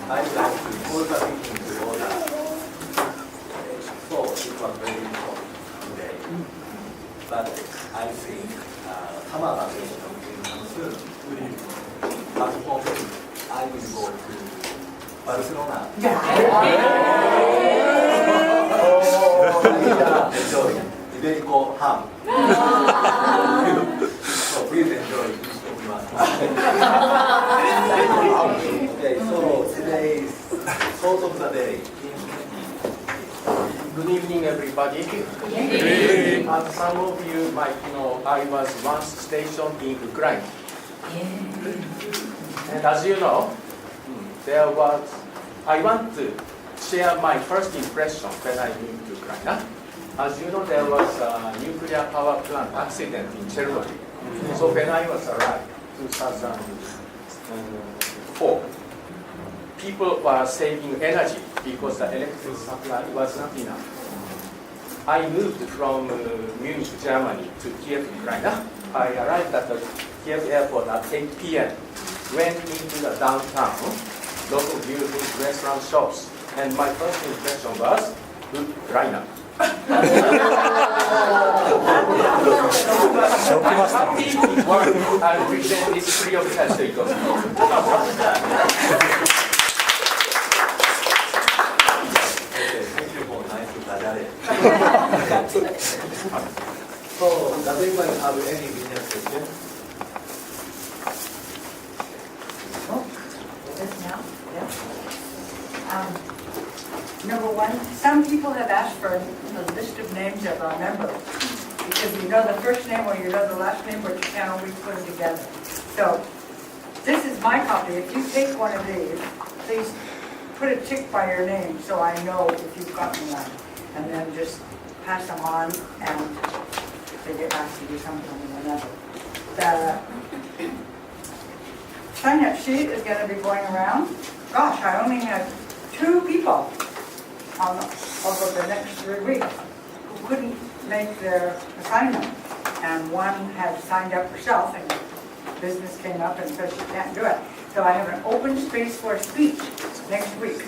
I'd like to put the meeting to order. So it was very short today. But I think summer vacation will come soon. But for me, I will go to Barcelona. Enjoy. Iberico ham. So please enjoy each everyone. Okay, so today is thought of the day. Good evening, everybody. As some of you might know, I was once stationed in Ukraine. And as you know, I want to share my first impression when I moved to Ukraine. As you know, there was a nuclear power plant accident in Chernobyl. So when I was arrived, 2004, people were saving energy because the electric supply was not enough. I moved from Munich, Germany to Kiev, Ukraine. I arrived at the Kiev airport at 8 p.m. Went into the downtown, local beautiful restaurant shops, and my first impression was Ukraine. I present this free of charge to you. So, does anybody have any business question? Yes, now? Yeah. Number one, some people have asked for a list of names of our members because you know the first name or you know the last name, but you can't always put them together. So, this is my copy. If you take one of these, please put a tick by your name so I know if you've gotten one. And then just pass them on, and if they get asked to do something or another. The sign-up sheet is going to be going around. Gosh, I only had 2 people over the next 3 weeks who couldn't make their assignment. And one had signed up herself, and business came up and said she can't do it. So I have an open space for a speech next week.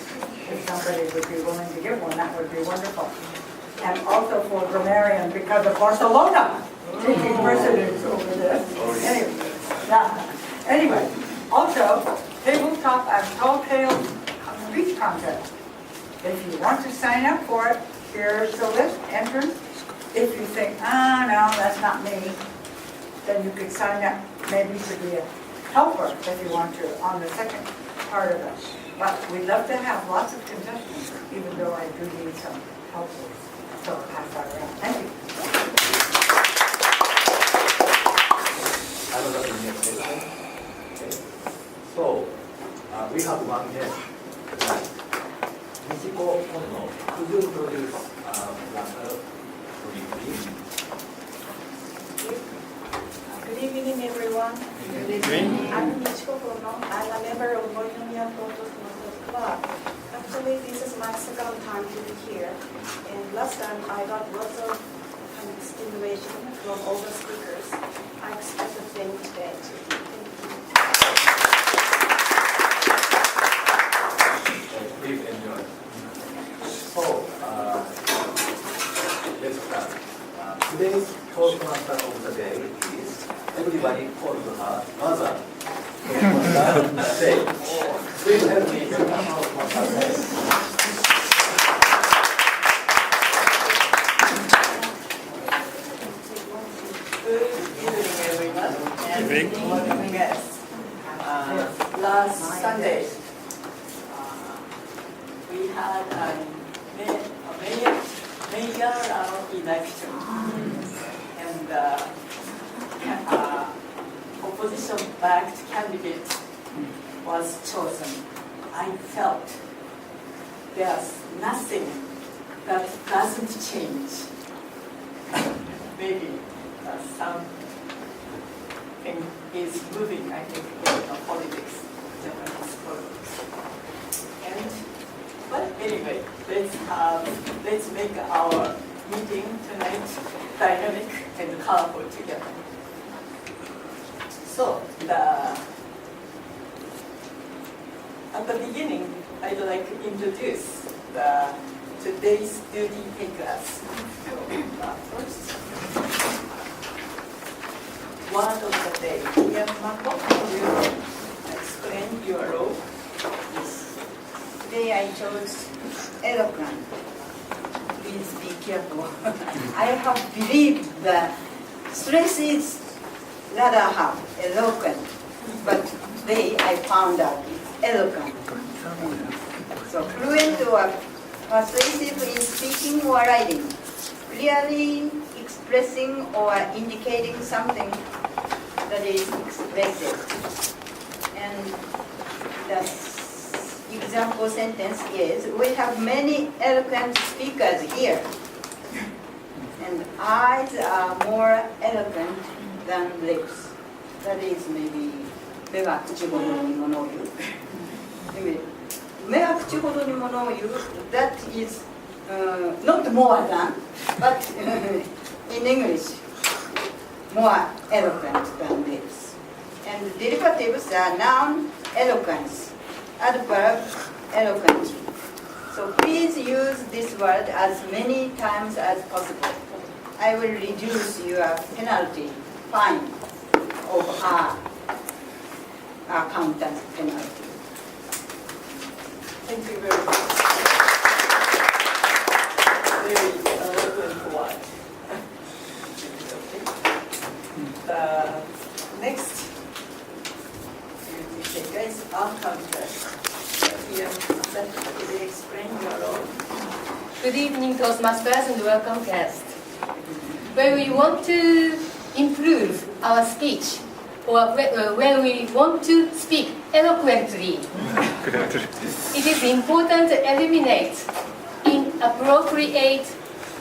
If somebody would be willing to give one, that would be wonderful. And also for grammarian because of Barcelona taking precedence over this. Anyway, also tabletop and tall tales speech contest. If you want to sign up for it, here's the list, entrance. If you think, no, that's not me, then you could sign up maybe to be a helper if you want to on the second part of it. But we'd love to have lots of contestants, even though I do need some helpers. So I'll pass that around. Thank you. Another business question. Okay. So, we have one guest tonight. Michiko Honno, could you introduce yourself briefly? Good evening, everyone. Good evening. I'm Michiko Honno. I'm a member of Toastmasters Club. Actually, this is my second time to be here. And last time, I got lots of stimulation from all the speakers. I expect the same today. Please enjoy. So, let's start. Today's Toastmaster of the day is everybody calls her mother. Say, please help me welcome Toastmaster day. Good evening, everyone. And good morning, guys. Last Sunday, we had a major election, and opposition-backed candidate was chosen. I felt there's nothing that doesn't change. Maybe something is moving, I think, in politics, Japanese politics. But anyway, let's make our meeting tonight dynamic and colorful together. So at the beginning, I'd like to introduce today's duty pay class. First, word of the day. Mako, will you explain your role? Today I chose eloquent. Please be careful. I have believed that stress is rather hard, eloquent, but today I found out it's eloquent. So fluent or persuasive in speaking or writing, clearly expressing or indicating something that is expressive. And the example sentence is, we have many eloquent speakers here, and eyes are more eloquent than lips. That is maybe 目が口ほどに物を言う。目が口ほどに物を言う。That is not more than, but in English, more eloquent than lips. And derivatives are noun eloquence, adverb eloquent. So please use this word as many times as possible. I will reduce your penalty, fine, of our accountant penalty. Thank you very much. Very eloquent word. The next duty taker is our counter. Could you explain your role? Good evening, Toastmasters, and welcome guests. When we want to improve our speech, or when we want to speak eloquently, it is important to eliminate inappropriate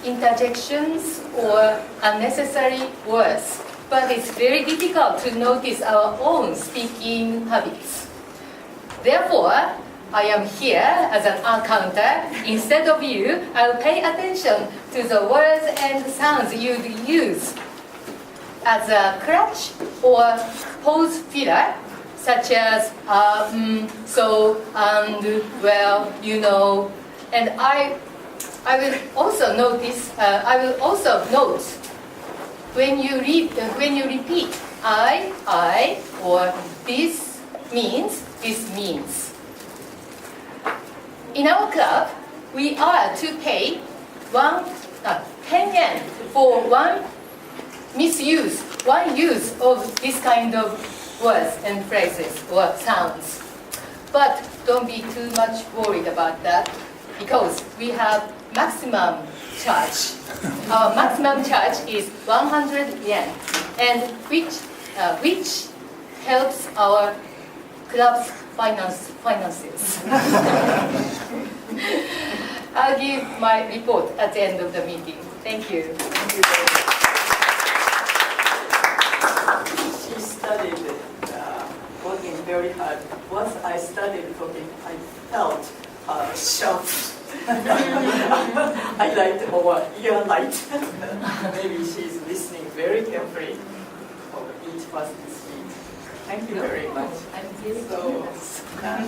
interjections or unnecessary words. But it's very difficult to notice our own speaking habits. Therefore, I am here as an accountant. Instead of you, I'll pay attention to the words and sounds you'd use as a crutch or pause filler, such as so, and, well, you know. And I will also notice. I will also note when you repeat I, or this means, this means. In our club, we are to pay 10 yen for one use of this kind of words and phrases or sounds. But don't be too much worried about that, because we have maximum charge. Our maximum charge is 100 yen, and which helps our club's finances. I'll give my report at the end of the meeting. Thank you. She studied working very hard. Once I studied cooking, I felt sharp. I liked our ear light. Maybe she's listening very carefully for each person's speech. Thank you very much. So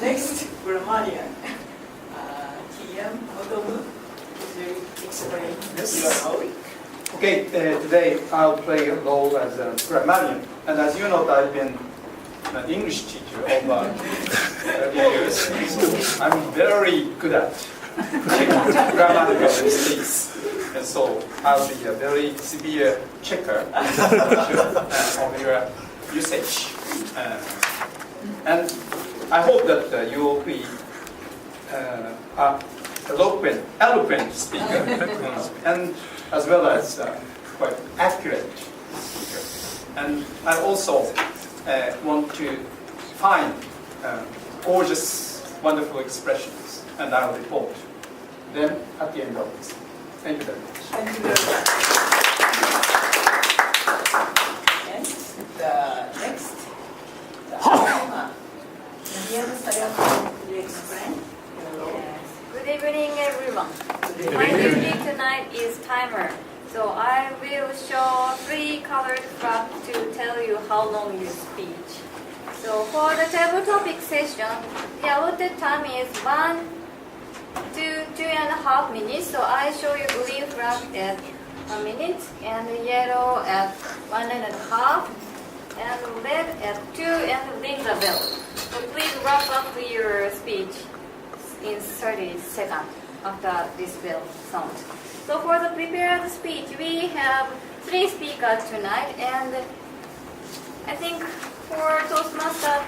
next, grammarian. TM Otomu, could you explain your role? Okay, today I'll play a role as a grammarian. And as you know, I've been an English teacher over 30 years. So I'm very good at grammatical mistakes. And so I'll be a very severe checker of your usage. And I hope that you will be eloquent speaker, and as well as quite accurate speaker. And I also want to find gorgeous, wonderful expressions, and I'll report them at the end of this. Thank you very much. Thank you very much. And the next, could you explain your role? Good evening, everyone. Good My evening. duty tonight is timer. So I will show 3 colored flags to tell you how long you speak. So for the table topic session, the allotted time is 1 to 2.5 minutes. So I show you green flag at 1 minute, and yellow at 1.5, and red at 2, and ring the bell. So please wrap up your speech in 30 seconds after this bell sound. So for the prepared speech, we have 3 speakers tonight, and I think for Toastmaster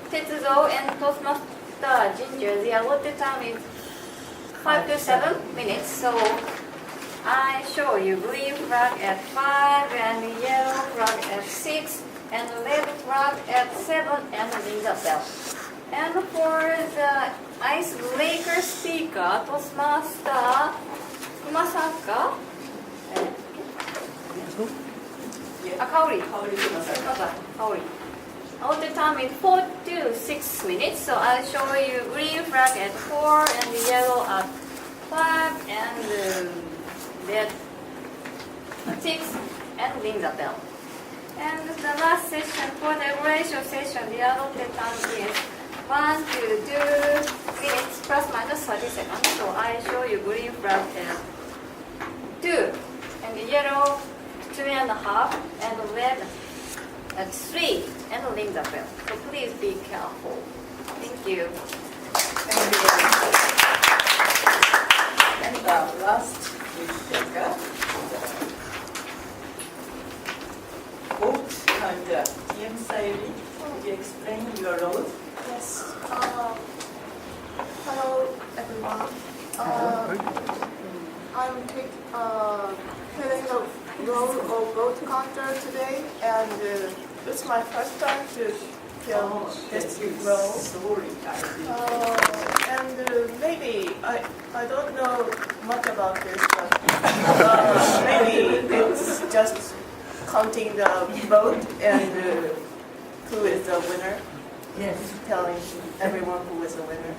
Tetsuzo and Toastmaster Ginger, the allotted time is 5 to 7 minutes. So I show you green flag at 5, and yellow flag at 6, and red flag at 7, and ring the bell. And for the icebreaker speaker, Toastmaster Kumasaka, Kaori. Kaori. All the time is 4 to 6 minutes. So I'll show you green flag at 4, and yellow at 5, and red at 6, and ring the bell. And the last session, for the evaluation session, the allotted time is 1 to 2 minutes plus minus 30 seconds. So I show you green flag at 2, and yellow 2.5, and red at 3, and ring the bell. So please be careful. Thank you. Thank you very much. And the last speaker, vote and TM Sayuri, could you explain your role? Yes. Hello, everyone. I'm playing the role of vote counter today, and it's my first time to fill this role. Sorry, And maybe I don't know much about this, but maybe it's just counting the vote and who is the winner. Yes. Telling everyone who is the winner.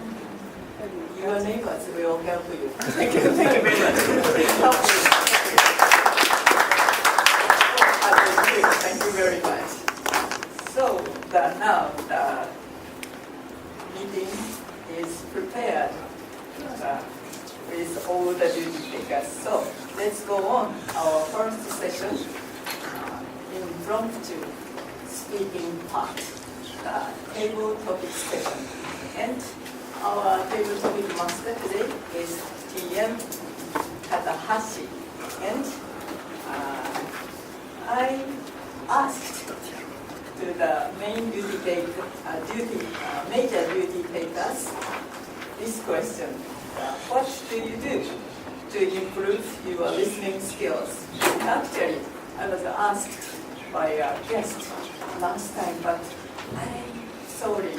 Your neighbors will help you. Thank you very much. Help me. Thank you very much. So now the meeting is prepared with all the duty takers. So let's go on our first session, impromptu speaking part, the table topic session. And our table topic master today is TM Takahashi. And I asked to the main major duty takers this question: what do you do to improve your listening skills? Actually, I was asked by a guest last time, but I'm sorry,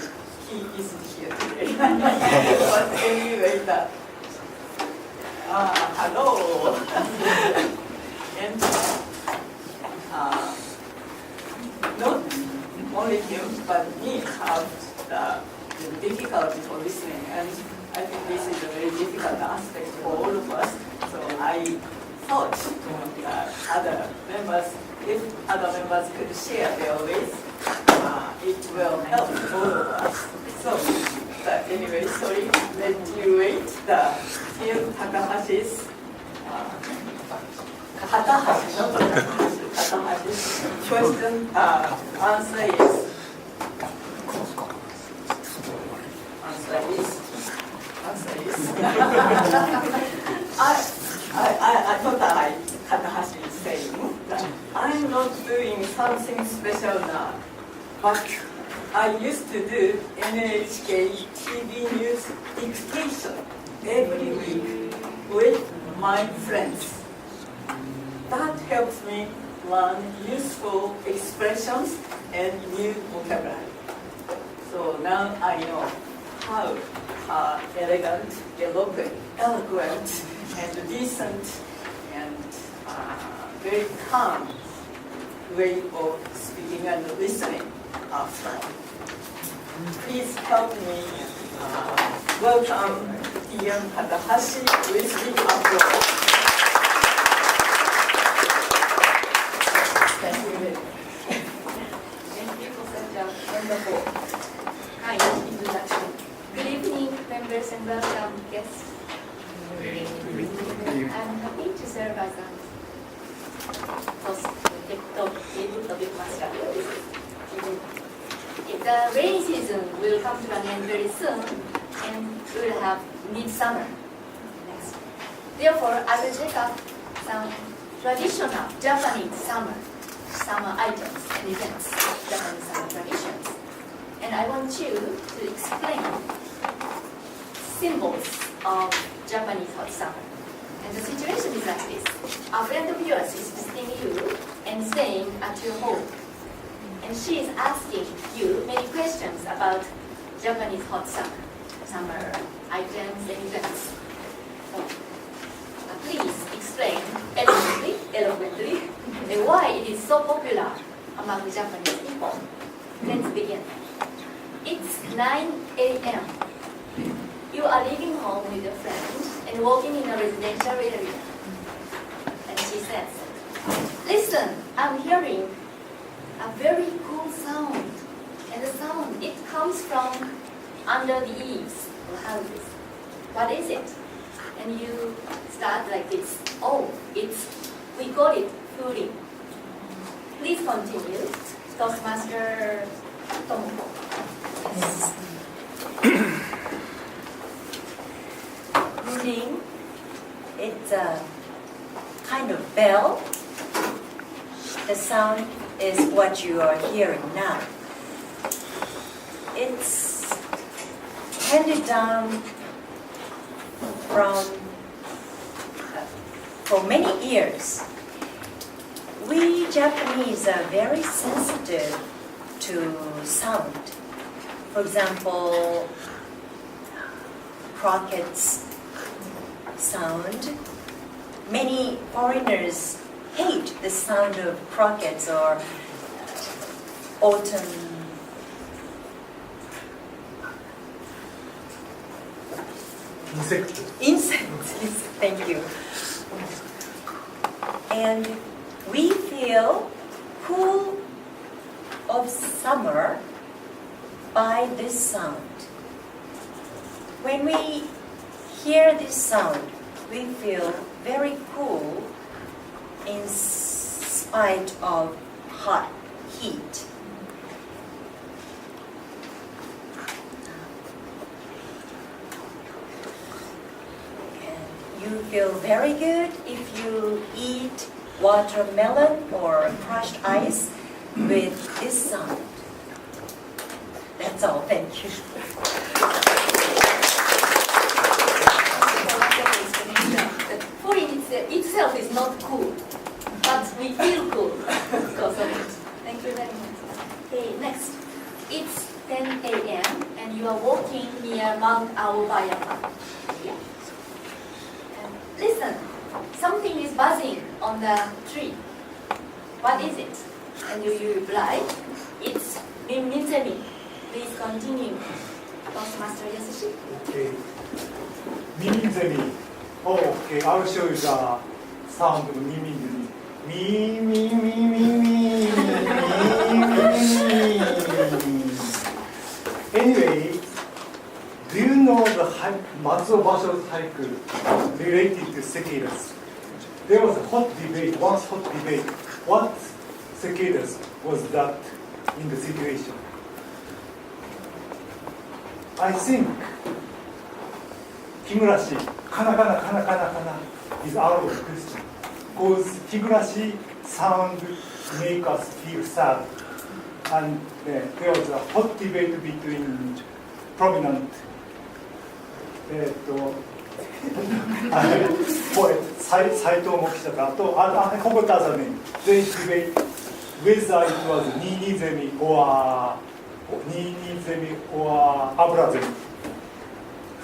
he isn't here today. But anyway, hello. And not only him, but me have the difficulty for listening, and I think this is a very difficult aspect for all of us. So I thought other members, if other members could share their ways, it will help all of us. So, anyway, sorry, let you wait. The TM Takahashi's Takahashi's question answer is I thought that Takahashi is saying that I'm not doing something special now, but I used to do NHK TV news dictation every week with my friends. That helps me learn useful expressions and new vocabulary. So now I know how elegant, eloquent, and decent, and very calm way of speaking and listening are from. Please help me welcome TM Takahashi with big applause. Thank you very much. Thank you for such a wonderful distinguished and welcome guests. I'm happy to serve as a Toastmasters master. The rainy season will come to an end very soon, and we will have midsummer next. Therefore, I will take up some traditional Japanese summer items and events, Japanese summer traditions. And I want you to explain symbols of Japanese hot summer. And the situation is like this. A friend of yours is visiting you and staying at your home. And she is asking you many questions about Japanese hot summer items and events. So, please explain eloquently, why it is so popular among Japanese people. Let's begin. It's 9 a.m. You are leaving home with your friend and walking in a residential area. And she says, listen, I'm hearing a very cool sound. And the sound, it comes from under the eaves of houses. What is it? And you start like this. Oh, we call it fooling. Please continue. Toastmaster Tomoko. Ring, it's a kind of bell. The sound is what you are hearing now. It's handed down for many years. We Japanese are very sensitive to sound. For example, crickets sound. Many foreigners hate the sound of crickets or autumn insects. Thank you. And we feel cool of summer by this sound. When we hear this sound, we feel very cool in spite of hot heat. And you feel very good if you eat watermelon or crushed ice with this sound. That's all. Thank you. Food itself is not cool, but we feel cool because of it. Thank you very much. Okay, next. It's 10 a.m. and you are walking near Mount Aobayama. Yeah. And listen, something is buzzing on the tree. What is it? And you reply, it's Minzemi. Please continue. Toastmaster Yasushi. Okay. Minzemi. Oh, okay. I'll show you the sound of minzemi. Me, me, me, me, me, me. Anyway, do you know the Matsuo Basho's haiku related to cicadas? There was a hot debate, What cicadas was that in the situation? I think Higurashi, kana kana kana kana kana is out of the question. Because Higurashi sound make us feel sad. And there was a hot debate between prominent poet Saito Mokishaka to I forgot the name. They debate whether it was Ninizemi or Abrazemi.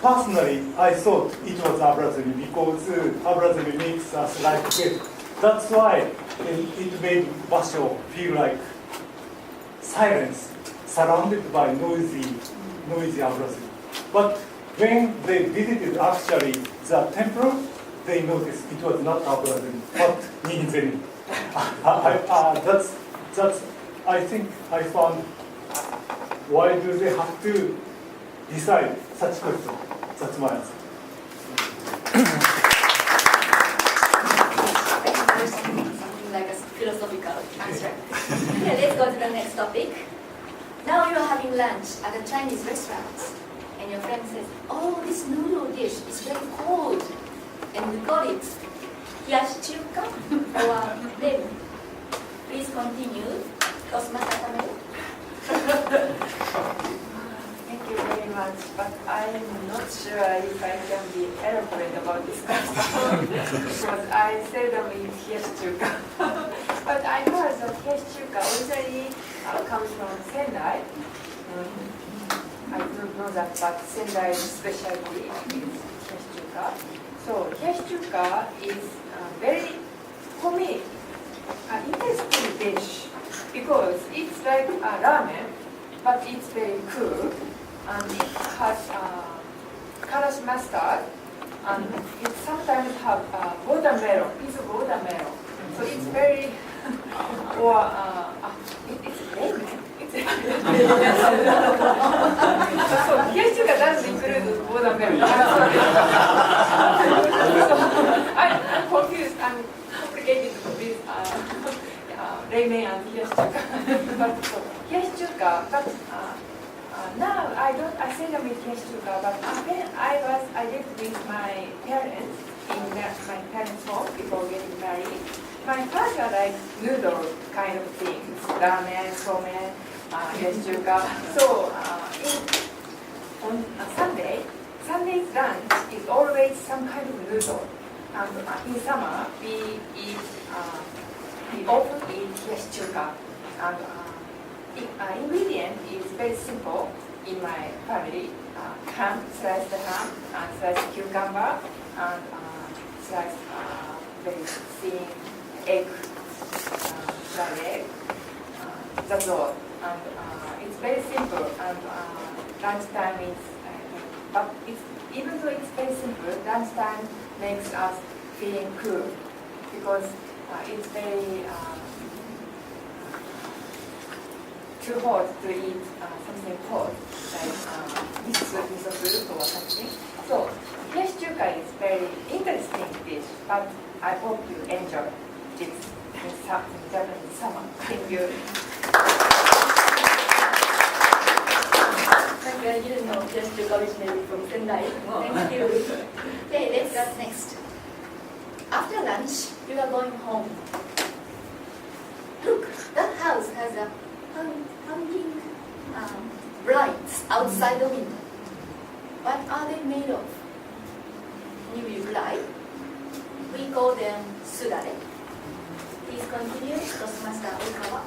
Personally, I thought it was Abrazemi because Abrazemi makes us like it. That's why it made Basho feel like silence, surrounded by noisy Abrazemi. But when they visited actually the temple, they noticed it was not Abrazemi, but Ninizemi. That's I think I found why do they have to decide such question? That's my answer. Something like a philosophical answer. Okay, let's go to the next topic. Now you're having lunch at a Chinese restaurant, and your friend says, "Oh, this noodle dish is very cold," and we call it hiyashi-chuka or nem. Please continue. Toastmasters Kamel. Thank you very much, but I'm not sure if I can be eloquent about this question because I seldom eat hiyashi-chuka. But I heard that hiyashi-chuka originally comes from Sendai. I don't know that, but Sendai's specialty is hiyashi-chuka. So hiyashi-chuka is very, for me, an interesting dish because it's like a ramen, but it's very cool. And it has callous mustard, and it sometimes have watermelon, piece of watermelon. So it's very, or it's ramen. So hiyashi-chuka doesn't include watermelon. I'm confused. I'm complicated with ramen and hiyashi-chuka. But so hiyashi-chuka, but. Now I seldom eat hiyashi-chuka, but when I lived with my parents in my parents' home before getting married. My father likes noodle kind of things, ramen, somen, hiyashi-chuka. So on Sunday's lunch is always some kind of noodle. And in summer we often eat hiyashi-chuka. And ingredient is very simple in my family. Ham, sliced ham, and sliced cucumber, and sliced very thin egg, fried egg. That's all. And it's very simple. And lunchtime is, but it's, even though it's very simple, lunchtime makes us feeling cool because it's very too hot to eat something hot, like miso soup or something. So, hiyashi-chuka is very interesting dish, but I hope you enjoy it in Japanese summer. Thank you. Thank you. I didn't know hiyashi-chuka originated from Sendai. Thank you. Okay, let's go next. After lunch, you are going home. Look, that house has a hanging lights outside the window. What are they made of? You reply. We call them sudare. Please continue, Toastmaster Okawa.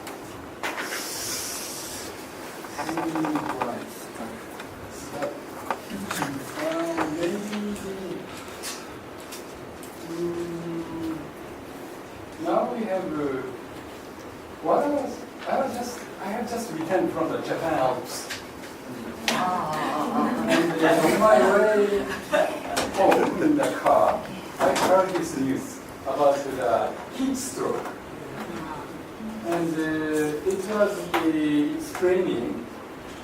Now we have I have just returned from the Japan Alps. And on my way home in the car, I heard this news about the heat stroke. And it was explaining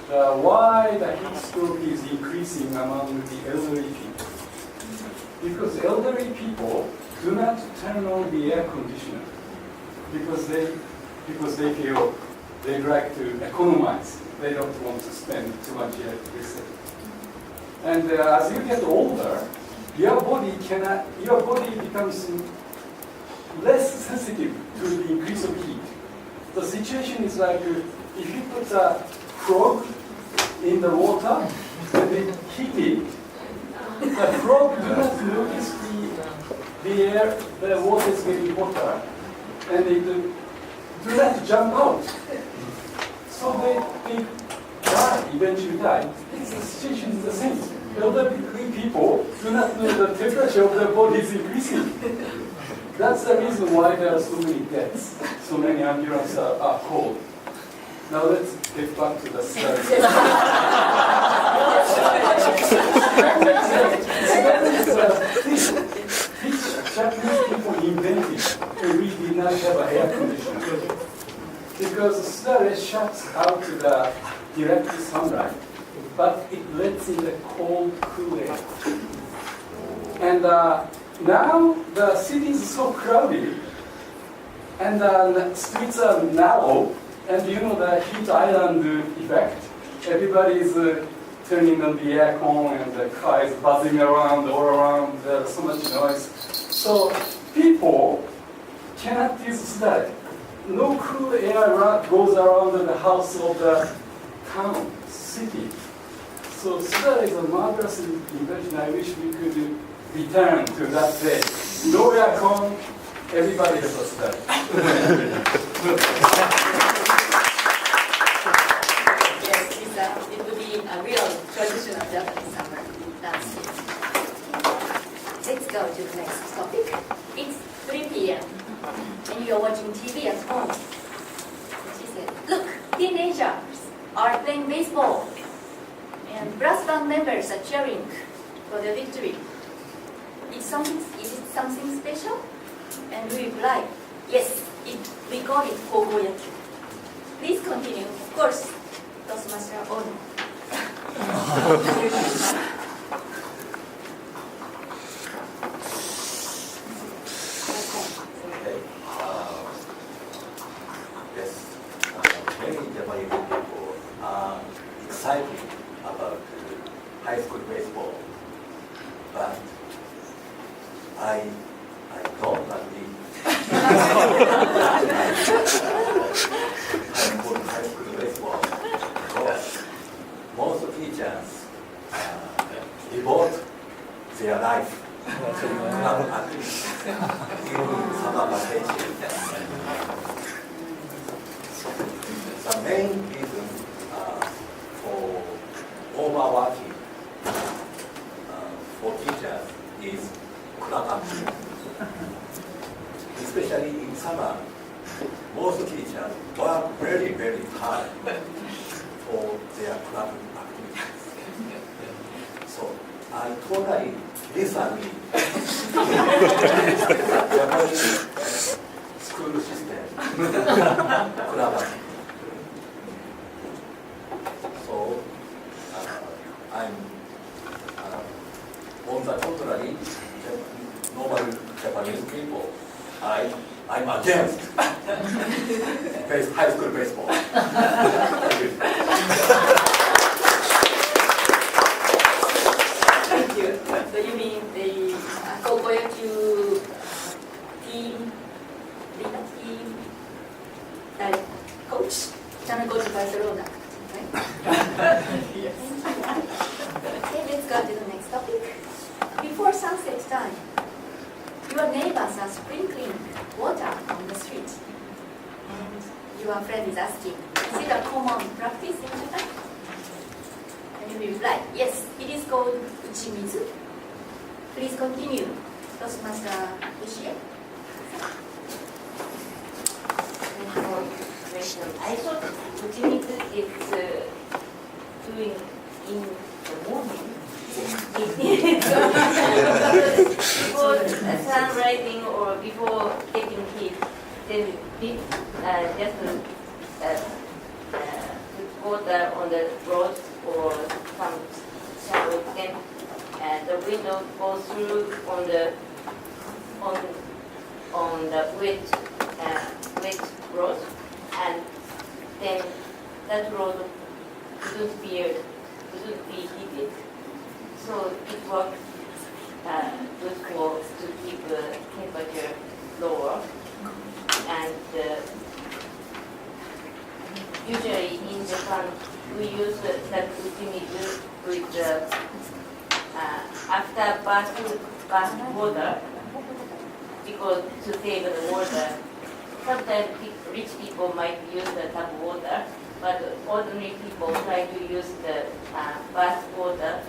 why the heat stroke is increasing among the elderly people. Because elderly people do not turn on the air conditioner because they feel they like to economize. They don't want to spend too much electricity. And as you get older, your body becomes less sensitive to the increase of heat. The situation is like if you put a frog in the water and it heated, the frog does not notice the water is getting hotter, and they do not jump out. So they die, eventually die. The situation is the same. Elderly people do not know the temperature of their body is increasing. That's the reason why there are so many deaths. So many ambulances are called. Now let's get back to the study. Which Japanese people invented when we did not have an air conditioner. Because sudare shuts out the direct sunlight. but it lets in the cold, cool air. And now the city is so crowded, and the streets are narrow, and you know the heat island effect. Everybody is turning on the aircon, and the car is buzzing around, all around. There's so much noise. So people cannot use Sendai. No cool air goes around the house of the town, city. So Sendai is a marvelous invention. I wish we could return to that day. No aircon, everybody has a Sendai. Yes, it would be a real traditional Japanese summer dance. Let's go to the next topic. It's 3 p.m. and you're watching TV at home. She said, look, teenagers are playing baseball and brass band members are cheering for the victory. Is it something special? And we reply, yes, we call it Kogoyaku. Please continue. Of course, Toastmaster Ono. Okay. Yes. Many Japanese people are excited about high school baseball, but I don't agree. High school baseball, because most teachers devote their life to club activities during summer vacation. The main reason for overworking for teachers is club activity. Especially in summer, most teachers work very, very hard for their club activities. So I totally disagree with the Japanese school system, club activity. So I'm on the contrary, normal Japanese people, I'm against high school baseball. Thank you. Thank you. So you mean the Kogoyaku team, coach, gonna go to Barcelona, right? Yes. Okay, let's go to the next topic. Before sunset time, your neighbors are sprinkling water on the street. And your friend is asking, is it a common practice in Japan? And you reply, yes, it is called uchimizu. Please continue. Toastmaster Ushie. I thought Uchimizu is doing in the morning. Before sun rising or before getting heat, then just put water on the road or some shower then the window goes through on the wet road, and then that road shouldn't be heated. So it works good to keep the temperature lower. And usually in Japan, we use that uchimizu with after bath water, because to save the water. Sometimes rich people might use the tap water, but ordinary people try to use the bath water.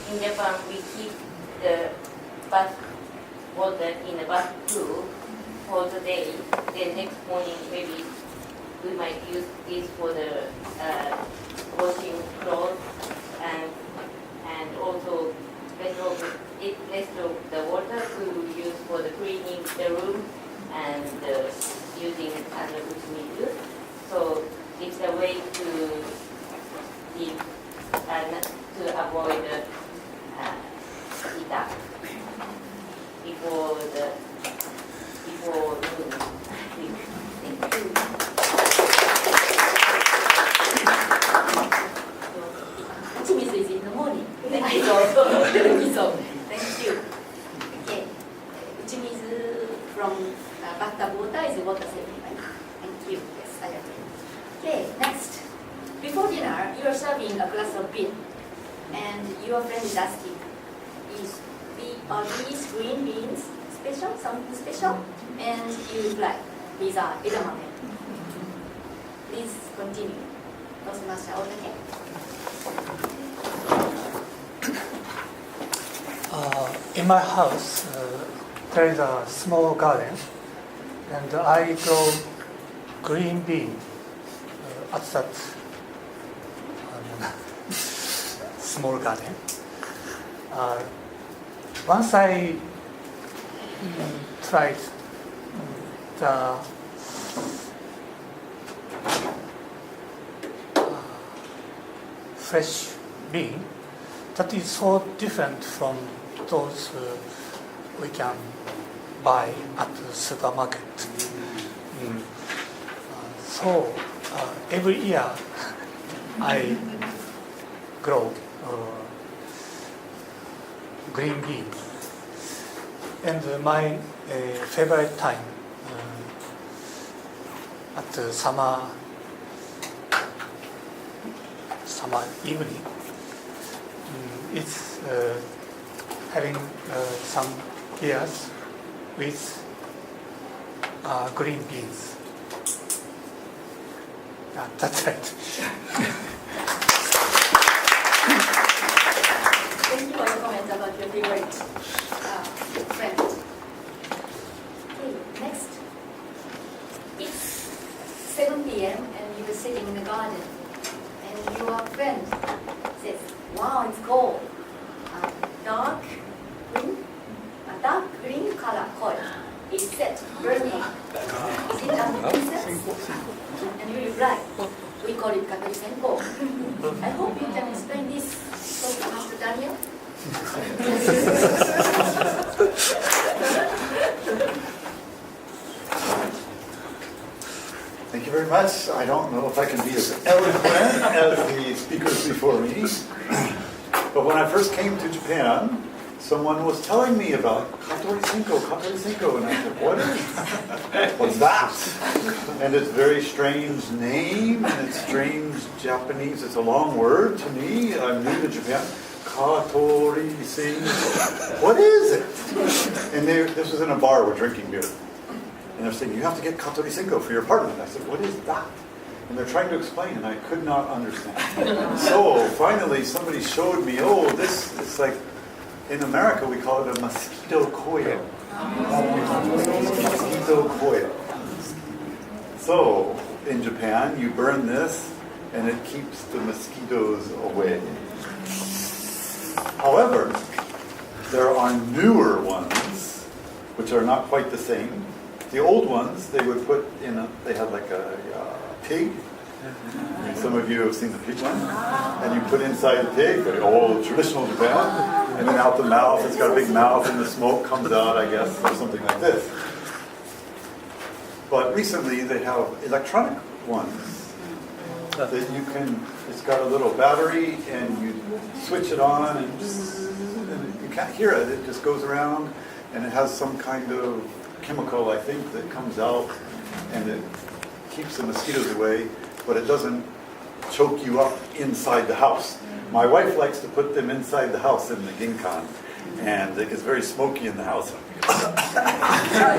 In Japan, we keep the bath water in the bath pool for the day. Then next morning, maybe we might use this for the washing clothes and also rest of the water to use for the cleaning the room and using uchimizu. So it's a way to keep and to avoid ita before noon. Thank you. Miso is in the morning. Thank you. Miso. Thank you. Okay. Miso from bathtub water is water saving, right? Thank you. Yes, I agree. Okay, next. Before dinner, you are serving a glass of beer, and your friend is asking, are these green beans special, something special? And you reply, these are edamame. Please continue. Toastmaster Otake. In my house, there is a small garden, and I grow green bean at that small garden. Once I tried the fresh bean, that is so different from those we can buy at the supermarket. So every year I grow green beans, and my favorite time at the summer evening is having some beers with green beans. That's right. Thank you for your comment about your favorite friend. Okay, next. It's 7 p.m. and you're sitting in the garden, and your friend says, "Wow, it's cold. Dark green color coil is set burning. Is it an incense?" And you reply, "We call it Katori Senko." I hope you can explain this to Master Daniel. Thank you very much. I don't know if I can be as eloquent as the speakers before me, but when I first came to Japan, someone was telling me about Katori Senko, and I said, what's that? And it's a very strange name, and it's strange Japanese. It's a long word to me. I'm new to Japan. Katori Senko. What is it? And this was in a bar, we're drinking beer. And they're saying, you have to get Katori Senko for your apartment. I said, what is that? And they're trying to explain, and I could not understand. So finally, somebody showed me, this is like, in America, we call it a mosquito coil. Mosquito coil. So, in Japan, you burn this, and it keeps the mosquitoes away. However, there are newer ones, which are not quite the same. The old ones, they would put in they had like a pig. Some of you have seen the pig one. And you put inside the pig, the old traditional Japan, and then out the mouth, it's got a big mouth and the smoke comes out, I guess, or something like this. But recently they have electronic ones that you can, it's got a little battery and you switch it on and you can't hear it, it just goes around and it has some kind of chemical, I think, that comes out and it keeps the mosquitoes away, but it doesn't choke you up inside the house. My wife likes to put them inside the house in the ginkan, and it gets very smoky in the house.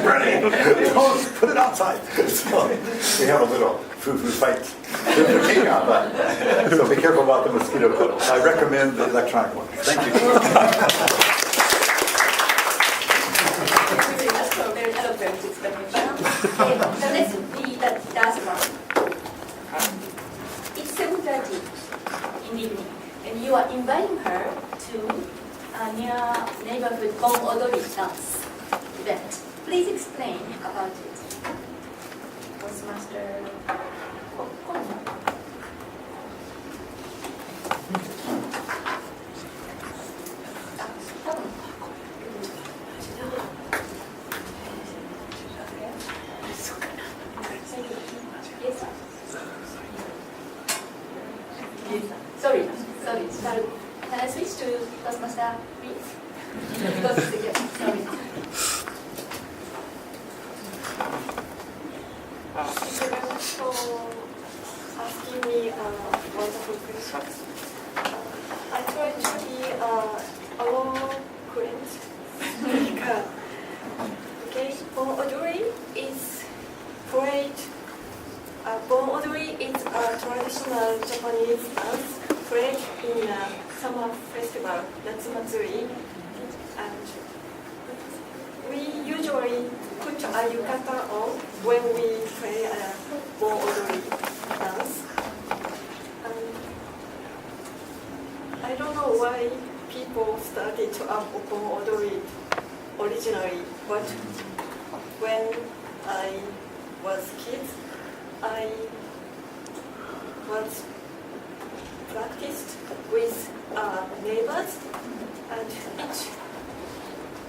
Burning! Don't put it outside. So we have a little foo-foo fight in the ginkan, but so be careful about the mosquito coils. I recommend the electronic ones. Thank you. Very eloquent explanation. Okay, the next will be the last one. It's 7:30 in the evening, and you are inviting her to a near neighborhood Bon-Odori dance event. Please explain about it. Toastmaster Kono. sorry. Can I switch to Toastmaster, please? Because, yeah, sorry. Thank you very much for asking me wonderful questions. I try to be eloquent speaker. Okay, Bon Odori is played. Bon Odori is a traditional Japanese dance played in a summer festival, Natsumatsuri, and we usually put a yukata on when we play a Bon Odori dance. And I don't know why people started to have Bon Odori originally, but when I was kid, I was practiced with neighbors, and it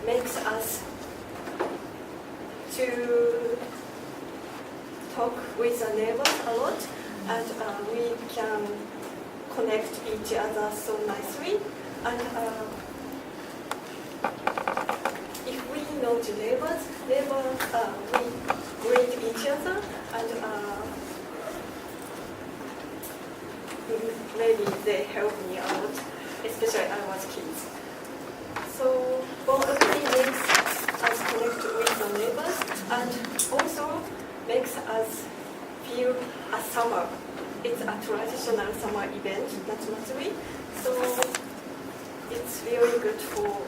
makes us to talk with the neighbors a lot, and we can connect each other so nicely. And if we know the neighbors, we greet each other, and maybe they help me a lot, especially I was kids. So Bon Odori makes us connect with the neighbors, and also makes us feel a summer. It's a traditional summer event, Natsumatsuri. So it's really good for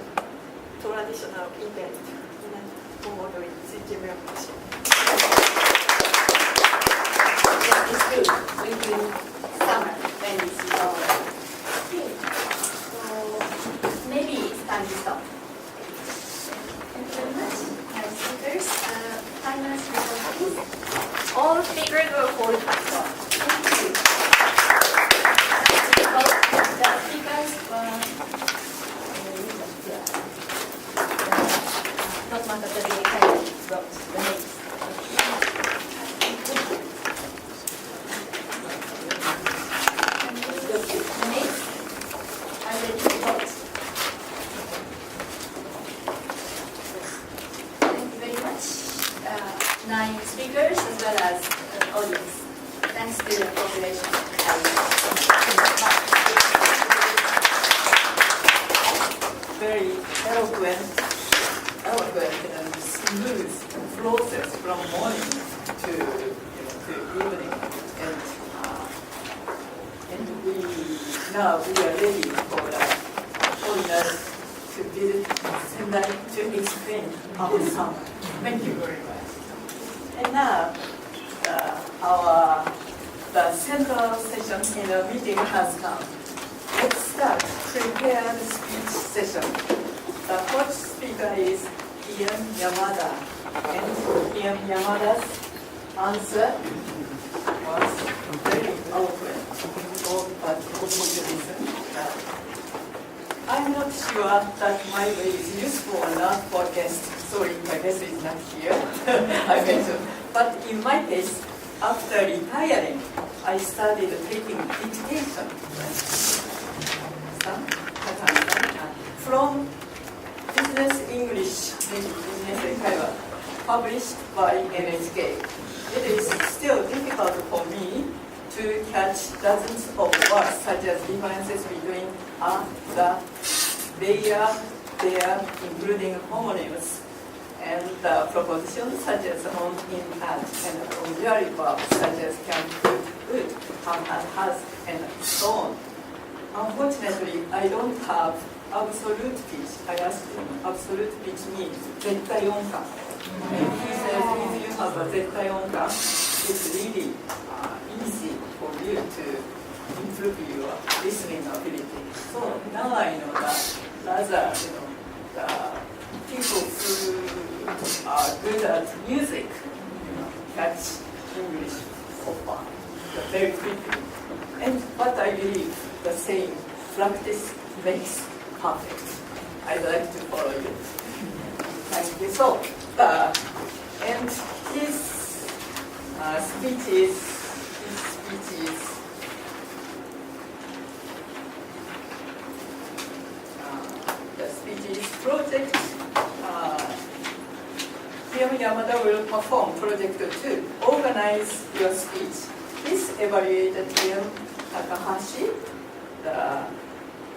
traditional event. Bon Odori. Thank you very much. Yeah, it's good. We do summer when it's over. Okay. So maybe it's time to stop. Thank you very much. Our speakers, final speakers, please. All speakers will hold platform. Thank you. The speakers were Toastmasters that they kind of wrote the names. The names are ready to vote. Thank you very much. 9 speakers as well as audience. Thanks to the cooperation. Very eloquent and smooth process from morning to evening, and we are ready for the foreigners to visit Sendai to explain our summer. Thank you very much. And now the central session in the meeting has come. Let's start prepared speech session. The first speaker is Ian Yamada, and Ian Yamada's answer was very eloquent, but also to listen. I'm not sure that my way is useful or not for guests. Sorry, my guest is not here. I mentioned. But in my case, after retiring, I started taking dictation. From Business English, Business Eikaiwa, published by NHK. It is still difficult for me to catch dozens of words, such as differences between a, the, there, including homonyms, and propositions such as on, in, at, and auxiliary verbs such as can, could, would, have, and has, and so on. Unfortunately, I don't have absolute pitch. I asked him, absolute pitch means zettai onkan. And he says, if you have a zettai onkan, it's really easy for you to improve your listening ability. So now I know that rather, the people who are good at music, catch English so far, very quickly. But I believe the saying, practice makes perfect. I'd like to follow you. Thank you. So, and his speech is project, PM Yamada will perform project 2, organize your speech. Please evaluate PM Takahashi.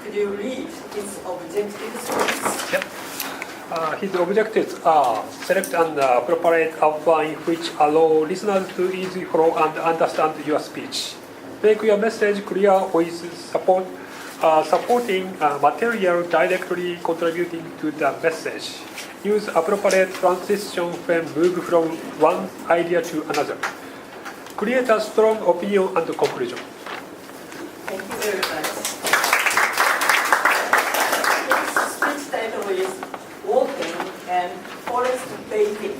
Could you read his objectives, please? Yep. His objectives are select an appropriate outline which allow listeners to easily follow and understand your speech. Make your message clear with supporting material directly contributing to the message. Use appropriate transition when move from one idea to another. Create a strong opinion and conclusion. Thank you very much. His speech title is Walking and Forest Bathing.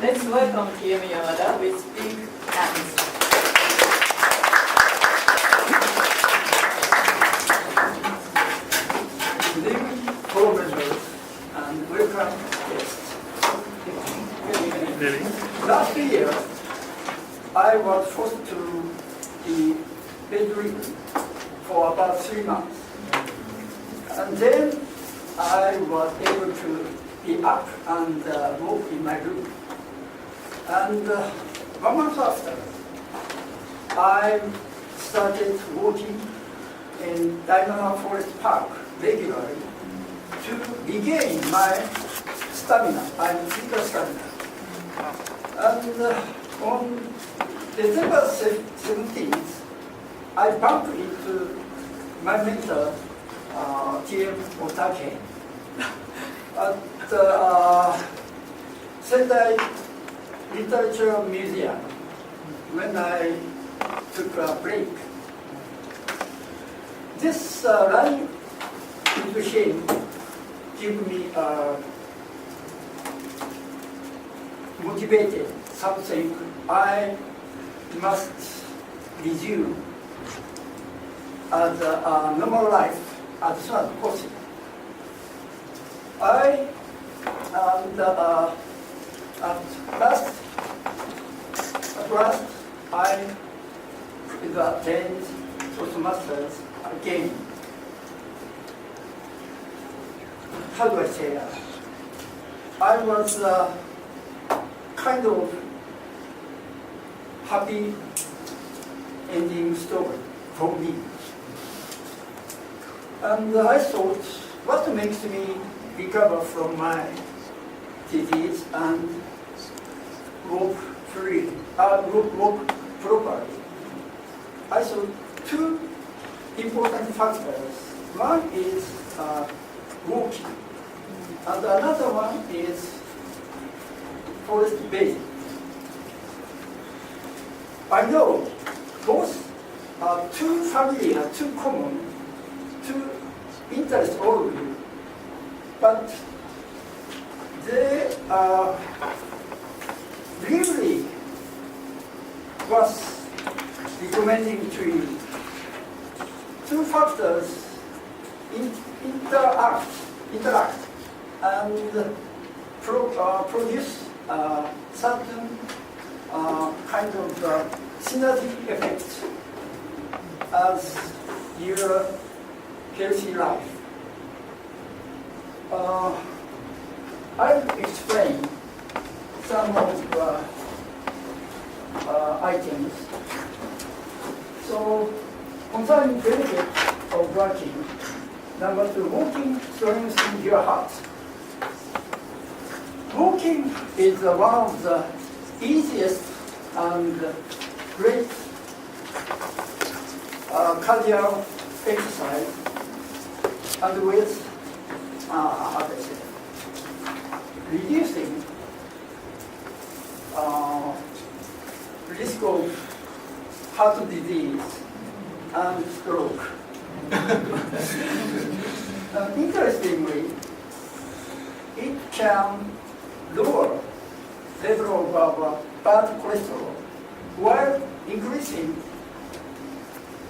Let's welcome PM Yamada with big hands. Good evening, fellow members, and welcome guests. Last year, I was forced to be bedridden for about 3 months. And then I was able to be up and walk in my room. And 1 month after, I started walking in Dynamo Forest Park regularly to regain my stamina, my physical stamina. And on December 17th, I bumped into my mentor, TM Otake, at the Sendai Literature Museum when I took a break. This run into him gave me motivated something I must resume as a normal life as soon as possible. At last, I attend Toastmasters again. How do I say that? I was kind of happy ending story for me. And I thought, what makes me recover from my disease and walk freely, walk properly? I saw 2 important factors. One is walking, and another one is forest bathing. I know both are too familiar, too common, to interest all of you, but they are really worth recommending to you. 2 factors interact and produce certain kind of synergy effect as your healthy life. I'll explain some of the items. So, concerning benefit of walking, number 2, walking strengthens your heart. Walking is one of the easiest and great cardio exercise, and with reducing risk of heart disease and stroke. Interestingly, it can lower level of bad cholesterol while increasing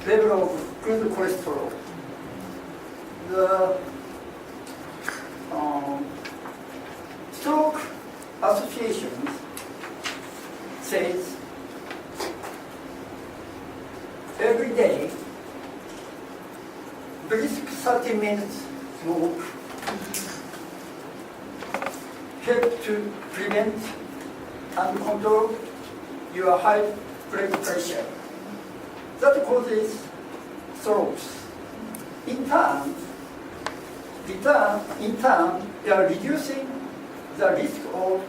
level of good cholesterol. The stroke association says every day brisk 30 minutes walk help to prevent and control your high blood pressure. That causes strokes. In turn, you are reducing the risk of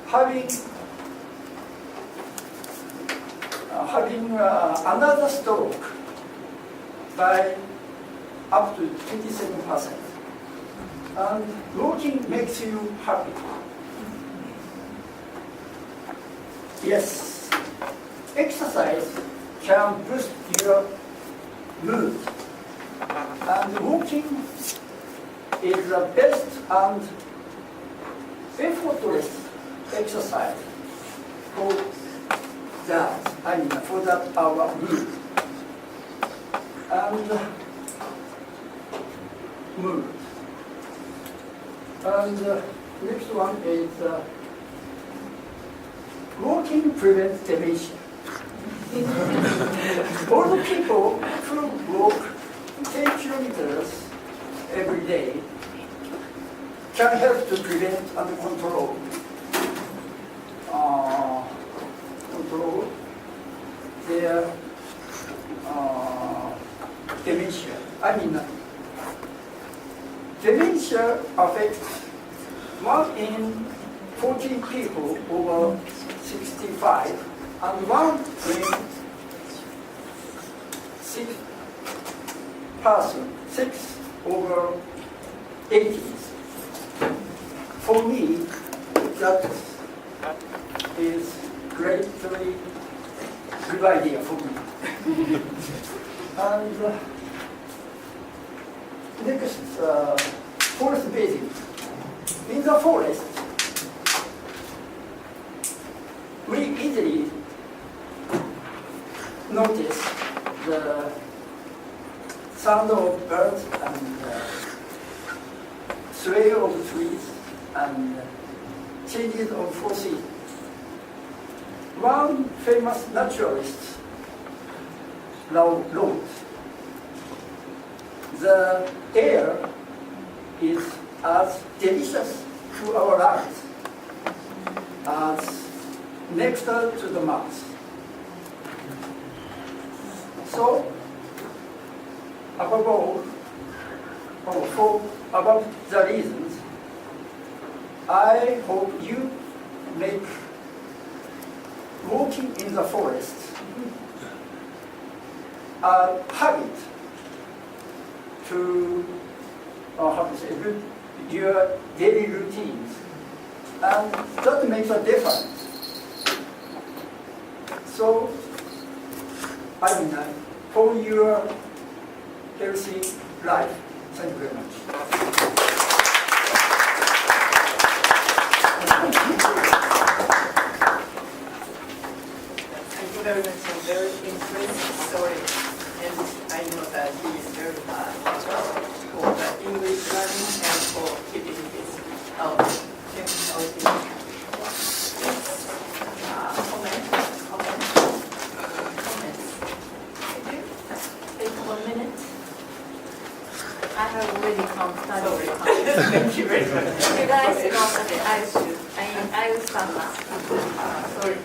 having another stroke by up to 27%. And walking makes you happy. Yes, exercise can boost your mood. And walking is the best and effortless exercise for for that our mood. And mood. And next one is walking prevents dementia. Older people who walk 10 kilometers every day can help to prevent and control their dementia. Dementia affects 1 in 14 people over 65 and 1 in 6 over 80s. For me, that is greatly good idea for me. And next, forest bathing. In the forest, we easily notice the sound of birds and sway of trees and changes of forces. One famous naturalist wrote, the air is as delicious to our lungs as nectar to the mouth. So, above the reasons, I hope you make walking in the forest a habit to your daily routines, and that makes a difference. So, for your healthy life. Thank you very much. Thank you very much. A very impressive story. And I know that he is very hard for the English learning and for keeping his health. I have already come studying. Thank you very much. You guys know that I will start now. Sorry.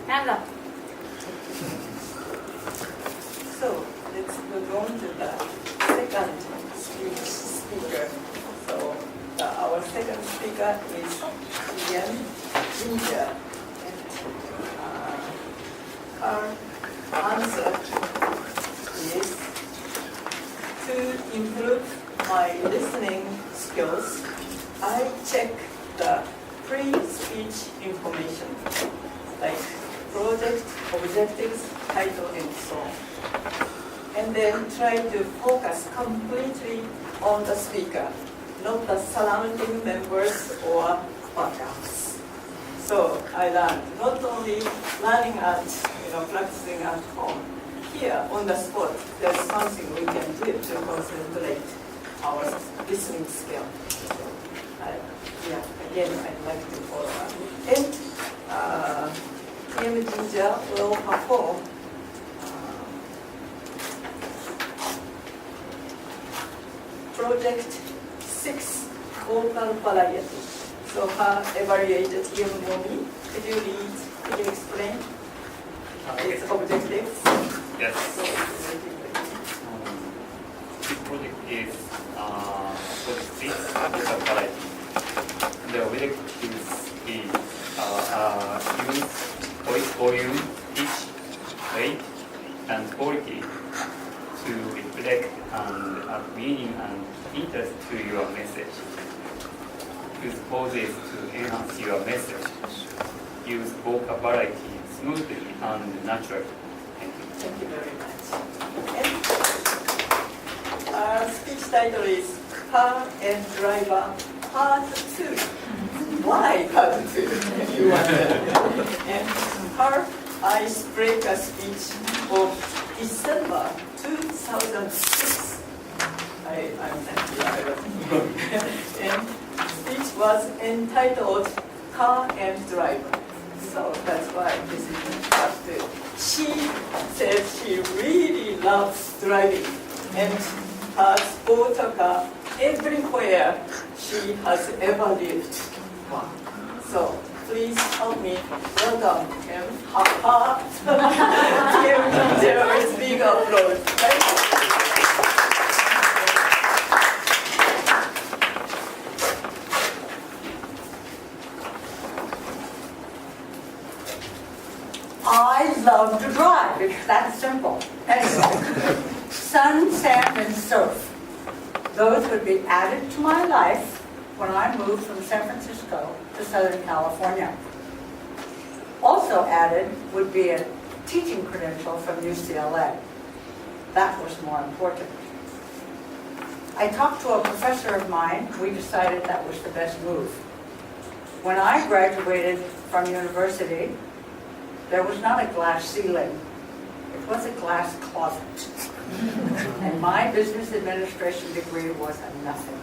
Hands up. So let's move on to the second speaker. So our second speaker is Ian Ginger. her answer is to improve my listening skills, I check the pre-speech information, like project, objectives, title, and so on. And then try to focus completely on the speaker, not the surrounding members or backgrounds. So I learned not only learning at, practicing at home. Here on the spot, there's something we can do to concentrate our listening skill. So, again, I'd like to follow up. And TM Ginger will perform Project 6 Vocal Variety. So her evaluated TM Momi, could you explain its objectives? Yes. This project is project 6 vocal variety. The objectives is use voice volume, pitch, weight, and quality to reflect and add meaning and interest to your message. Use pauses to enhance your message. Use vocal variety smoothly and naturally. Thank you. Thank you very much. And speech title is Car and Driver Part 2. Why Part 2? You wonder. And her icebreaker speech of December 2006. I'm thankful I was and speech was entitled Car and Driver. So that's why this is part 2. She said she really loves driving and has bought a car everywhere she has ever lived. Wow. So please help me welcome him. Give big applause. I love to drive. It's that simple. Anyway, sun, sand, and surf. Those would be added to my life when I moved from San Francisco to Southern California. Also added would be a teaching credential from UCLA. That was more important. I talked to a professor of mine. We decided that was the best move. When I graduated from university, there was not a glass ceiling. It was a glass closet. And my business administration degree was a nothing.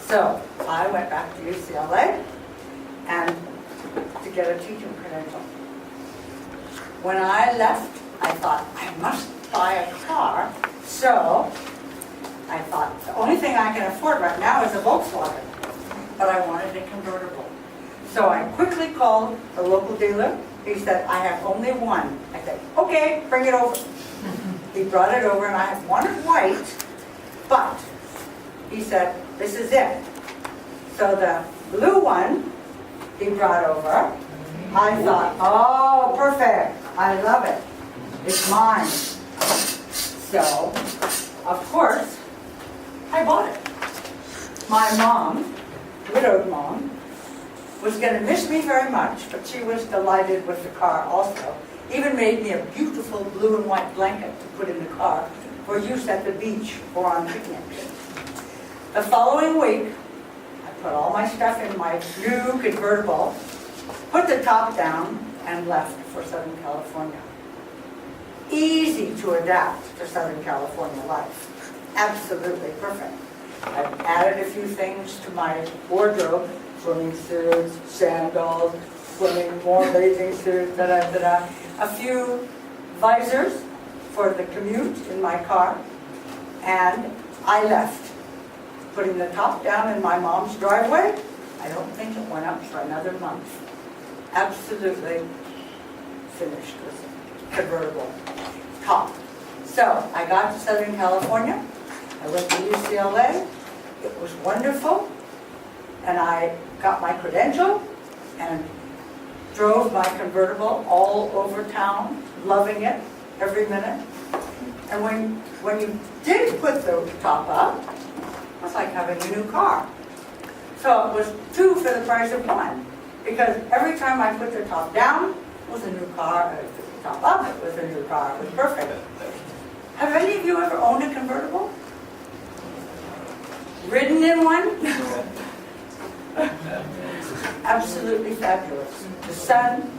So I went back to UCLA and to get a teaching credential. When I left, I thought, I must buy a car. So I thought, the only thing I can afford right now is a Volkswagen. But I wanted a convertible. So I quickly called the local dealer. He said, I have only one. I said, okay, bring it over. He brought it over, and I wanted white, but he said, this is it. So the blue one he brought over. I thought, oh, perfect. I love it. It's mine. So, of course, I bought it. My mom, widowed mom, was going to miss me very much, but she was delighted with the car also. Even made me a beautiful blue and white blanket to put in the car for use at the beach or on picnics. The following week, I put all my stuff in my new convertible, put the top down, and left for Southern California. Easy to adapt to Southern California life. Absolutely perfect. I've added a few things to my wardrobe, swimming suits, sandals, more bathing suits, a few visors for the commute in my car, and I left. Putting the top down in my mom's driveway, I don't think it went up for another month. Absolutely finished with convertible top. So I got to Southern California. I went to UCLA. It was wonderful. And I got my credential, and drove my convertible all over town, loving it every minute. And when you did put the top up, it was like having a new car. So it was 2 for the price of 1, because every time I put the top down, it was a new car. I put the top up, it was a new car. It was perfect. Have any of you ever owned a convertible? Ridden in one? Absolutely fabulous. The sun,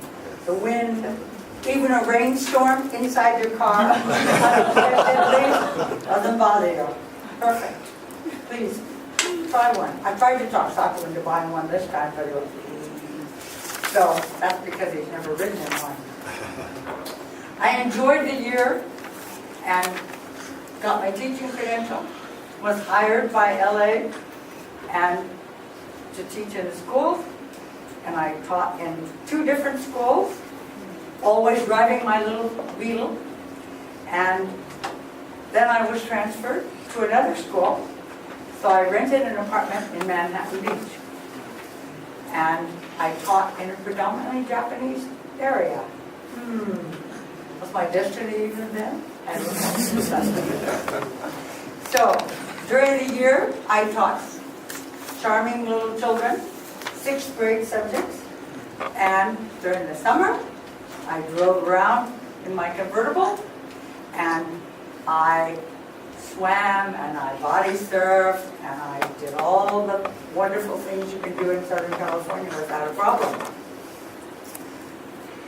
the wind, even a rainstorm inside your car doesn't bother you. Perfect. Please, try one. I tried to talk Saku into buying one this time, but it was... So that's because he's never ridden in one. I enjoyed the year and got my teaching credential, was hired by LA and to teach in the schools, and I taught in 2 different schools, always driving my little Beetle, and then I was transferred to another school, so I rented an apartment in Manhattan Beach, and I taught in a predominantly Japanese area. Was my destiny even then? I don't know. So, during the year, I taught charming little children, 6th grade subjects, and during the summer, I drove around in my convertible, and I swam, and I body surfed, and I did all the wonderful things you can do in Southern California without a problem.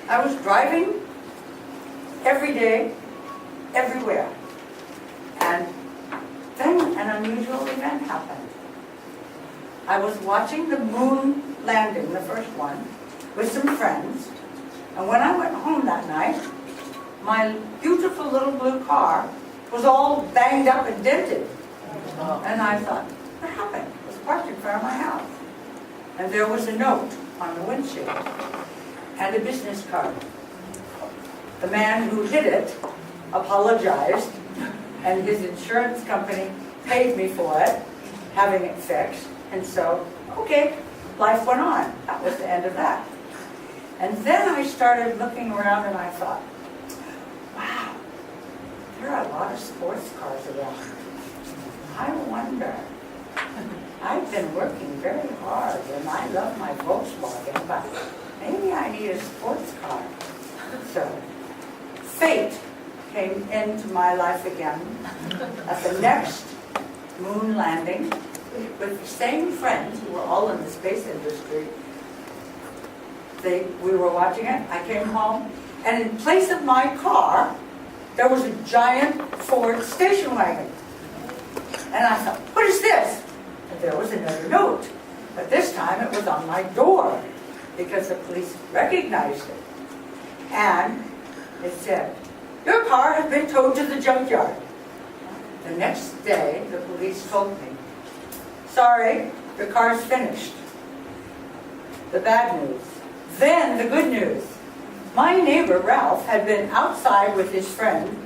I was driving every day, everywhere, and then an unusual event happened. I was watching the moon landing, the first one, with some friends, and when I went home that night, my beautiful little blue car was all banged up and dented. And I thought, what happened? It was parked in front of my house. And there was a note on the windshield and a business card. The man who hit it apologized, and his insurance company paid me for it, having it fixed. And so, okay, life went on. That was the end of that. And then I started looking around and I thought, wow, there are a lot of sports cars around. I wonder, I've been working very hard and I love my Volkswagen, but maybe I need a sports car. So, fate came into my life again at the next moon landing with the same friends who were all in the space industry. We were watching it. I came home, and in place of my car, there was a giant Ford station wagon. And I thought, what is this? And there was another note. But this time it was on my door, because the police recognized it. And it said, your car has been towed to the junkyard. The next day, the police told me, sorry, your car's finished. The bad news. Then the good news. My neighbor, Ralph, had been outside with his friend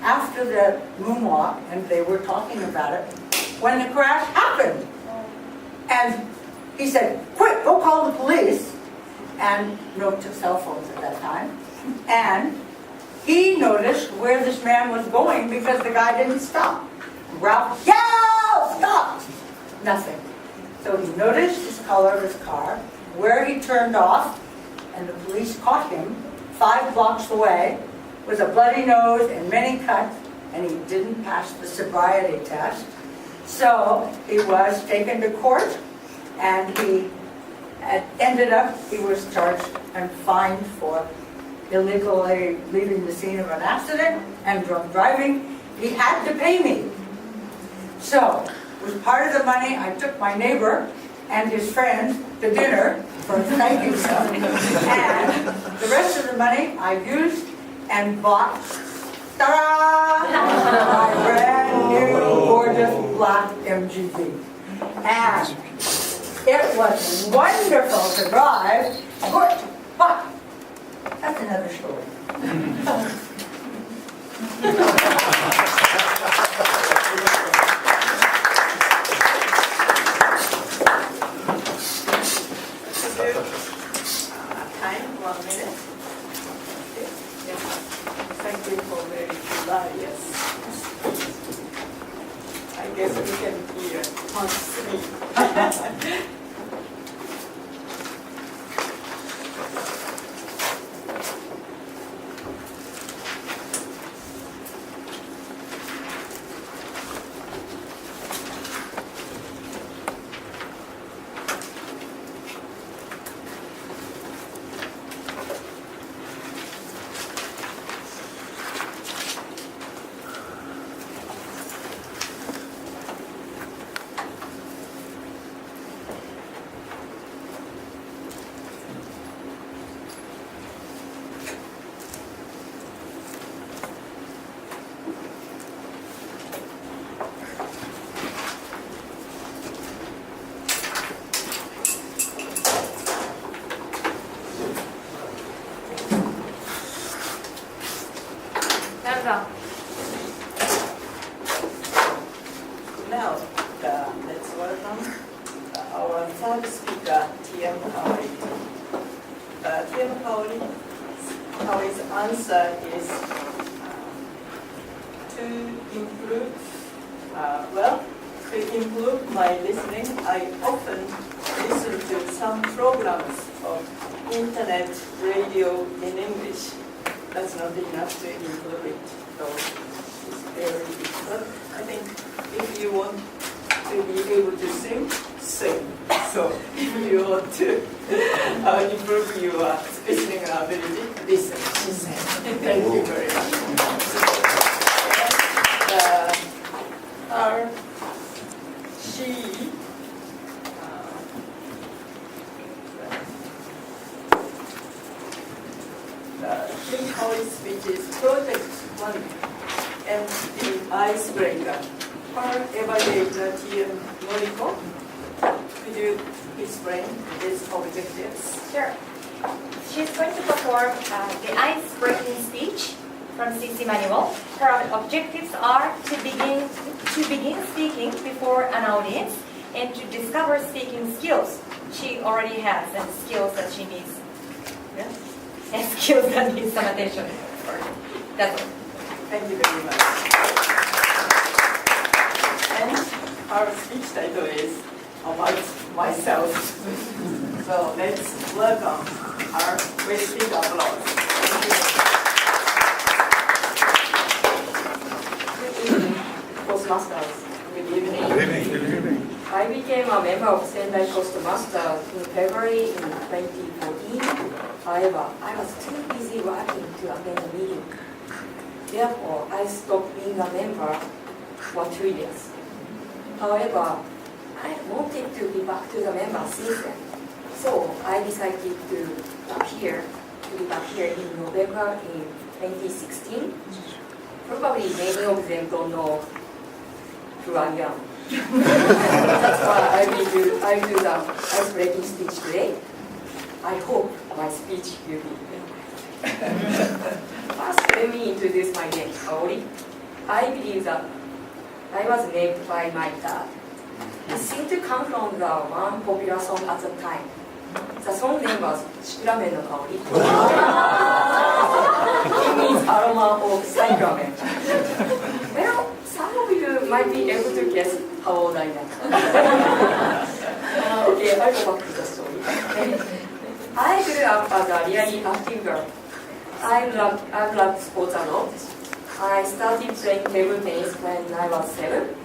after the moonwalk, and they were talking about it, when the crash happened. And he said, quick, go call the police. And no cell phones at that time. And he noticed where this man was going because the guy didn't stop. Ralph yelled, stop! Nothing. So he noticed his color of his car, where he turned off, and the police caught him 5 blocks away with a bloody nose and many cuts, and he didn't pass the sobriety test. So he was taken to court, and he was charged and fined for illegally leaving the scene of an accident and drunk driving. He had to pay me. So, it was part of the money. I took my neighbor and his friends to dinner for thanking them. And the rest of the money I used and bought, ta-da! My brand new, gorgeous black MGB. And it was wonderful to drive, but that's another story. Time Now, let's welcome our third speaker, T.M. Kaori. T.M. Kaori's answer is to improve my listening. I often listen to some programs of internet radio in English. That's not enough to improve it, though it's very difficult. I think if you want to be able to sing, sing. So if you want to improve your listening ability, listen. Thank you very much. Kaori's speech is Project 1 and the Icebreaker. Her evaluator, T.M. Noriko, could you explain these objectives? Sure. She's going to perform the ice-breaking speech from CC Manual. Her objectives are to begin speaking before an audience and to discover speaking skills she already has and skills that she needs. Yeah? And skills that need some attention. That's it. Thank you very much. And our speech title is About Myself. So let's welcome her with big applause. Thank you. Good evening, Toastmasters. Good evening. Good evening. Good evening. I became a member of Sendai Toastmasters in February in 2014. However, I was too busy working to attend the meeting. Therefore, I stopped being a member for 2 years. However, I wanted to be back to the member since then. So I decided to be back here in November in 2016. Probably many of them don't know who I am. That's why I will do the ice-breaking speech today. I hope my speech will be First, let me introduce my name, Kaori. I believe that I was named by my dad. It seemed to come from the one popular song at the time. The song name was Shikuramen no Kaori. It means aroma of cyclamen. Well, some of you might be able to guess how old I am. Okay, I'll go back to the story. I grew up as a really active girl. I loved sports a lot. I started playing table tennis when I was 7.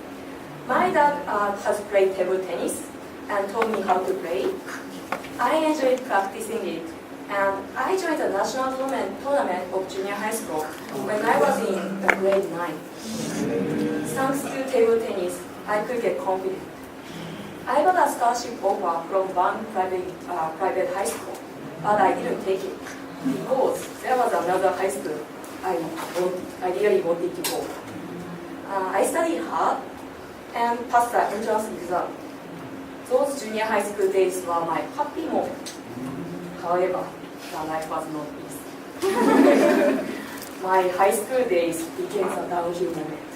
My dad has played table tennis and taught me how to play. I enjoyed practicing it, and I joined the national tournament of junior high school when I was in grade 9. Thanks to table tennis, I could get confident. I got a scholarship offer from one private high school, but I didn't take it because there was another high school I really wanted to go. I studied hard and passed the entrance exam. Those junior high school days were my happy moment. However, the life was not easy. My high school days became a downhill moment.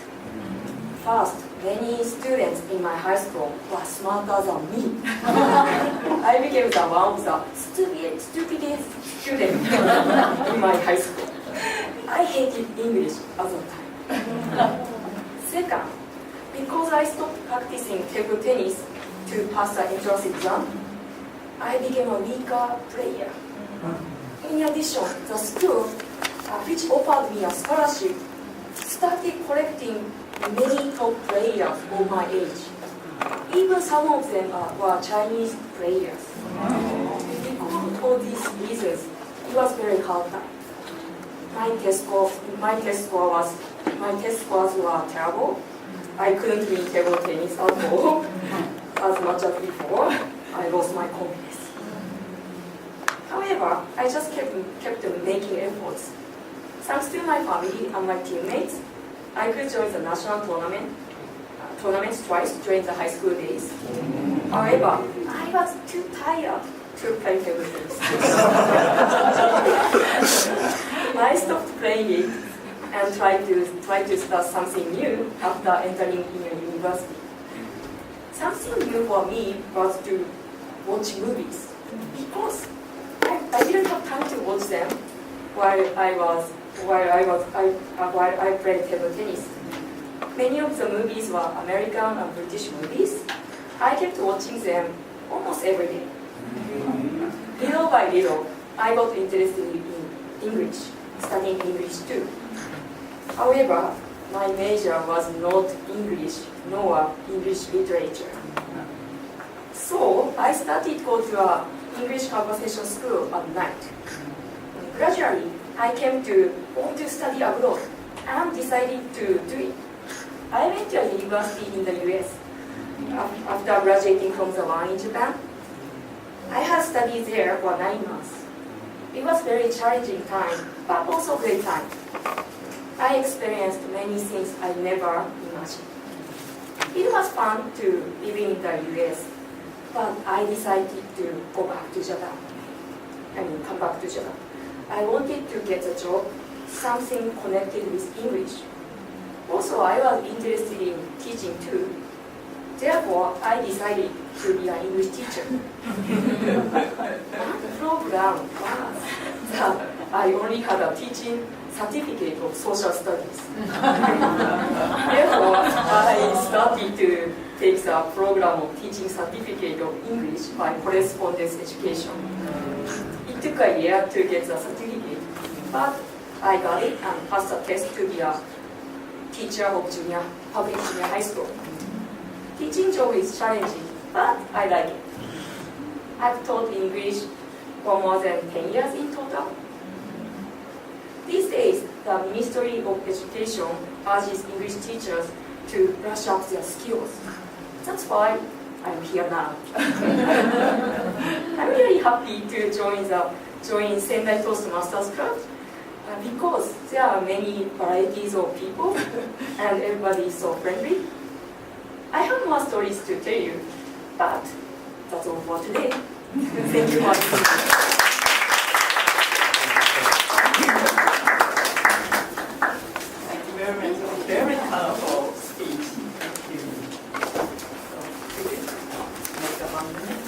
First, many students in my high school were smarter than me. I became the one of the stupidest student in my high school. I hated English at the time. Second, because I stopped practicing table tennis to pass the entrance exam, I became a weaker player. In addition, the school, which offered me a scholarship, started collecting many top players of my age. Even some of them were Chinese players. Because of all these reasons, it was very hard time. My test scores were terrible. I couldn't win table tennis at all, as much as before. I lost my confidence. However, I just kept making efforts. Thanks to my family and my teammates, I could join the national tournaments twice during the high school days. However, I was too tired to play table tennis. I stopped playing it and tried to start something new after entering in a university. Something new for me was to watch movies because I didn't have time to watch them while I played table tennis. Many of the movies were American and British movies. I kept watching them almost every day. Little by little, I got interested in English, studying English too. However, my major was not English nor English literature. So I started to go to an English conversation school at night. Gradually, I came to want to study abroad and decided to do it. I went to a university in the US. After graduating from the one in Japan, I had studied there for 9 months. It was a very challenging time, but also great time. I experienced many things I never imagined. It was fun to live in the US, but I decided to come back to Japan. I wanted to get a job, something connected with English. Also, I was interested in teaching too. Therefore, I decided to be an English teacher. One program was that I only had a teaching certificate of social studies. Therefore, I started to take the program of teaching certificate of English by correspondence education. It took a year to get the certificate, but I got it and passed the test to be a teacher of public junior high school. Teaching job is challenging, but I like it. I've taught English for more than 10 years in total. These days, the Ministry of Education urges English teachers to brush up their skills. That's why I'm here now. I'm really happy to join Sendai Toastmasters Club because there are many varieties of people and everybody is so friendly. I have more stories to tell you, but that's all for today. Thank you for listening. Thank you very much. Very powerful speech. Thank you. So, make a 1 minute.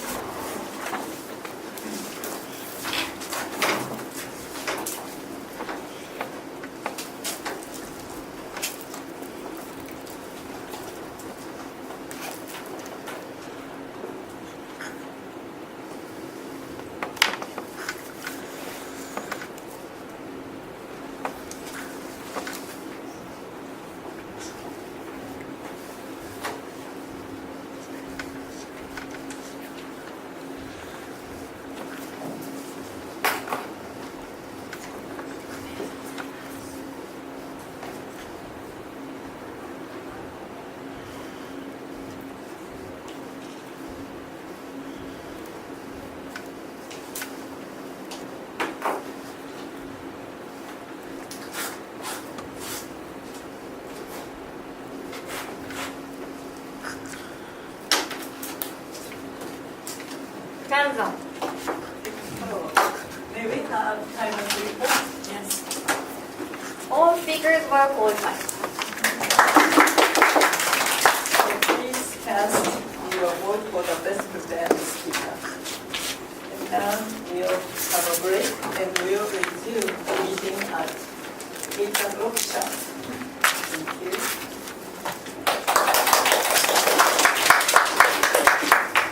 Kanzan. May we have time of report? Yes. All speakers were qualified. So please cast your vote for the best prepared speaker. And now we'll have a break and we'll resume the meeting at 8 o'clock sharp. Thank you.